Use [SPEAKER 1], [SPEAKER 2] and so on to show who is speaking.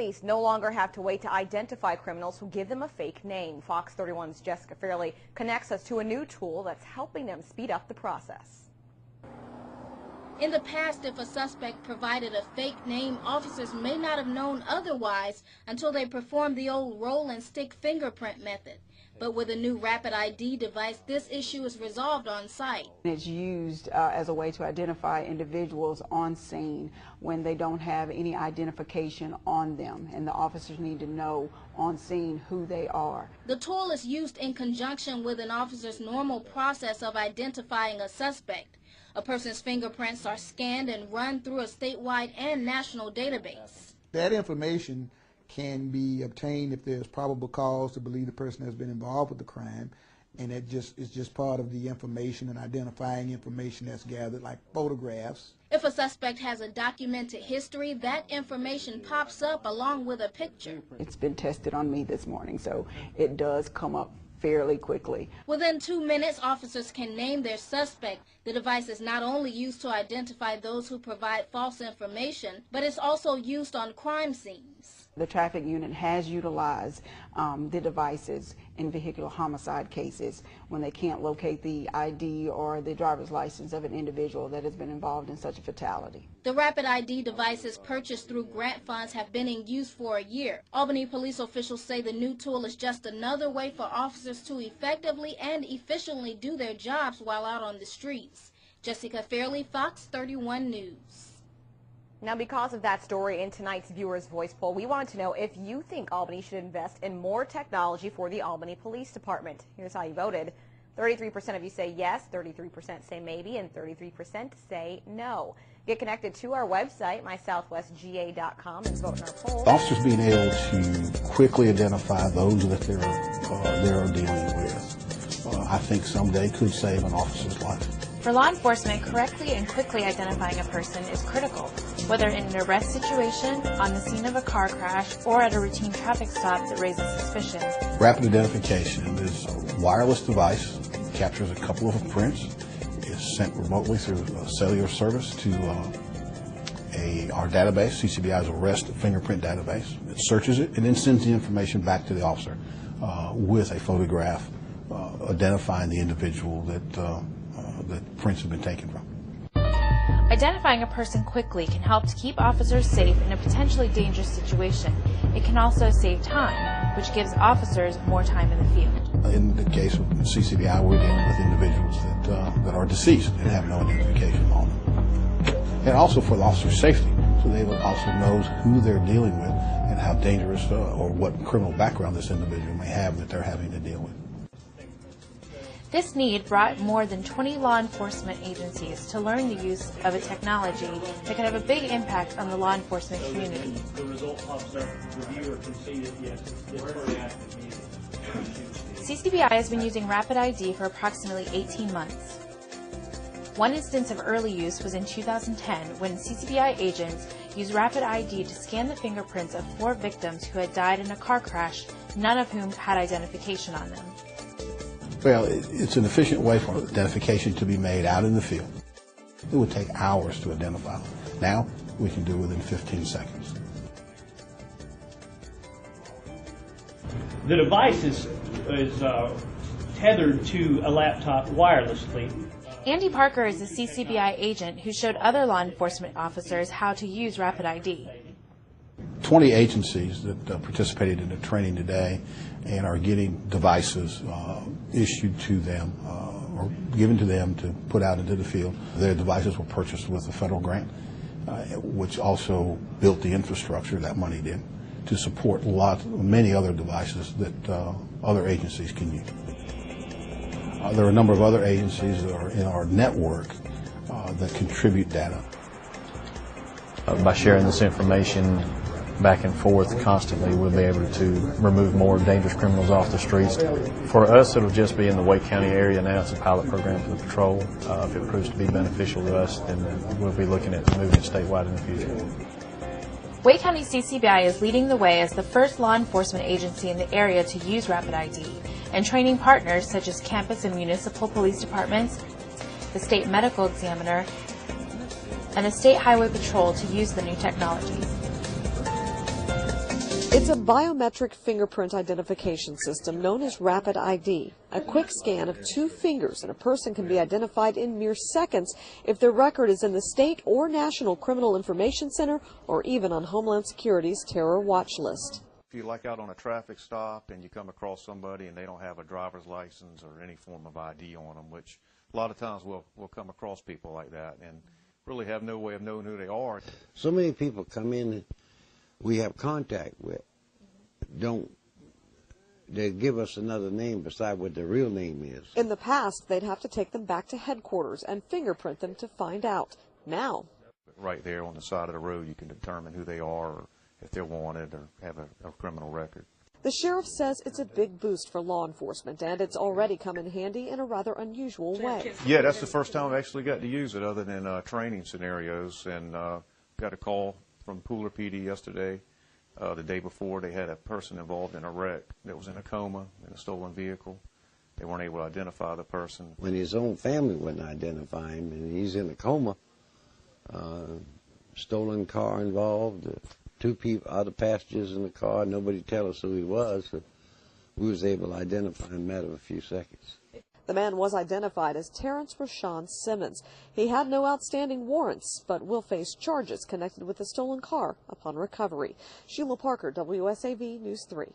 [SPEAKER 1] police no longer have to wait to identify criminals who give them a fake name. Fox 31's Jessica Fairley connects us to a new tool that's helping them speed up the process.
[SPEAKER 2] In the past, if a suspect provided a fake name, officers may not have known otherwise until they performed the old roll and stick fingerprint method. But with a new RAPID ID device, this issue is resolved on site.
[SPEAKER 3] It's used as a way to identify individuals on scene when they don't have any identification on them, and the officers need to know on scene who they are.
[SPEAKER 2] The tool is used in conjunction with an officer's normal process of identifying a suspect. A person's fingerprints are scanned and run through a statewide and national database.
[SPEAKER 4] That information can be obtained if there's probable cause to believe the person has been involved with the crime, and it is just part of the information and identifying information that's gathered, like photographs.
[SPEAKER 2] If a suspect has a documented history, that information pops up along with a picture.
[SPEAKER 3] It's been tested on me this morning, so it does come up fairly quickly.
[SPEAKER 2] Within 2 minutes, officers can name their suspect. The device is not only used to identify those who provide false information, but it's also used on crime scenes.
[SPEAKER 3] The traffic unit has utilized the devices in vehicular homicide cases when they can't locate the ID or the driver's license of an individual that has been involved in such a fatality.
[SPEAKER 2] The RAPID ID devices purchased through grant funds have been in use for a year. Albany police officials say the new tool is just another way for officers to effectively and efficiently do their jobs while out on the streets. Jessica Fairley, Fox 31 News.
[SPEAKER 1] Now, because of that story in tonight's Viewers' Voice poll, we wanted to know if you think Albany should invest in more technology for the Albany Police Department. Here's how you voted. 33% of you say yes, 33% say maybe, and 33% say no. Get connected to our website, mysouthwestga.com, and vote in our poll.
[SPEAKER 5] Officers being able to quickly identify those that they're dealing with, I think someday could save an officer's life.
[SPEAKER 6] For law enforcement, correctly and quickly identifying a person is critical, whether in an arrest situation, on the scene of a car crash, or at a routine traffic stop that raises suspicion.
[SPEAKER 5] Rapid identification is a wireless device, captures a couple of prints, is sent remotely through a cellular service to our database, CCBI's arrest fingerprint database. It searches it and then sends the information back to the officer with a photograph identifying the individual that prints have been taken from.
[SPEAKER 6] Identifying a person quickly can help to keep officers safe in a potentially dangerous situation. It can also save time, which gives officers more time in the field.
[SPEAKER 5] In the case of CCBI, we're dealing with individuals that are deceased and have no identification on them. And also for the officer's safety, so they also knows who they're dealing with and how dangerous or what criminal background this individual may have that they're having to deal with.
[SPEAKER 6] This need brought more than 20 law enforcement agencies to learn the use of a technology that could have a big impact on the law enforcement community.
[SPEAKER 7] The result pops up, the viewer can see it, yes, it's very active.
[SPEAKER 6] CCBI has been using RAPID ID for approximately 18 months. One instance of early use was in 2010 when CCBI agents used RAPID ID to scan the fingerprints of 4 victims who had died in a car crash, none of whom had identification on them.
[SPEAKER 5] Well, it's an efficient way for identification to be made out in the field. It would take hours to identify them. Now, we can do it within 15 seconds.
[SPEAKER 7] The device is tethered to a laptop wirelessly.
[SPEAKER 6] Andy Parker is a CCBI agent who showed other law enforcement officers how to use RAPID ID.
[SPEAKER 5] 20 agencies that participated in the training today and are getting devices issued to them or given to them to put out into the field. Their devices were purchased with a federal grant, which also built the infrastructure, that money did, to support many other devices that other agencies can use. There are a number of other agencies that are in our network that contribute data.
[SPEAKER 8] By sharing this information back and forth constantly, we'll be able to remove more dangerous criminals off the streets. For us, it'll just be in the Wake County area now. It's a pilot program for the patrol. If it proves to be beneficial to us, then we'll be looking at moving it statewide in the future.
[SPEAKER 6] Wake County CCBI is leading the way as the first law enforcement agency in the area to use RAPID ID and training partners such as campus and municipal police departments, the state medical examiner, and the State Highway Patrol to use the new technology.
[SPEAKER 9] It's a biometric fingerprint identification system known as RAPID I.D. A quick scan of 2 fingers and a person can be identified in mere seconds if their record is in the state or national criminal information center or even on Homeland Security's terror watch list.
[SPEAKER 10] If you're like out on a traffic stop and you come across somebody and they don't have a driver's license or any form of ID on them, which a lot of times we'll come across people like that and really have no way of knowing who they are.
[SPEAKER 11] So many people come in that we have contact with, they give us another name beside what their real name is.
[SPEAKER 9] In the past, they'd have to take them back to headquarters and fingerprint them to find out. Now,
[SPEAKER 10] right there on the side of the road, you can determine who they are or if they're wanted or have a criminal record.
[SPEAKER 9] the sheriff says it's a big boost for law enforcement, and it's already come in handy in a rather unusual way.
[SPEAKER 10] Yeah, that's the first time I've actually got to use it other than training scenarios, and got a call from Pooler PD yesterday. The day before, they had a person involved in a wreck that was in a coma in a stolen vehicle. They weren't able to identify the person.
[SPEAKER 11] When his own family wouldn't identify him, and he's in a coma, stolen car involved, 2 people, other passengers in the car, nobody tell us who he was. So we was able to identify him in a matter of a few seconds.
[SPEAKER 9] The man was identified as Terrence Rashawn Simmons. He had no outstanding warrants, but will face charges connected with the stolen car upon recovery. Sheila Parker, WSAV News 3.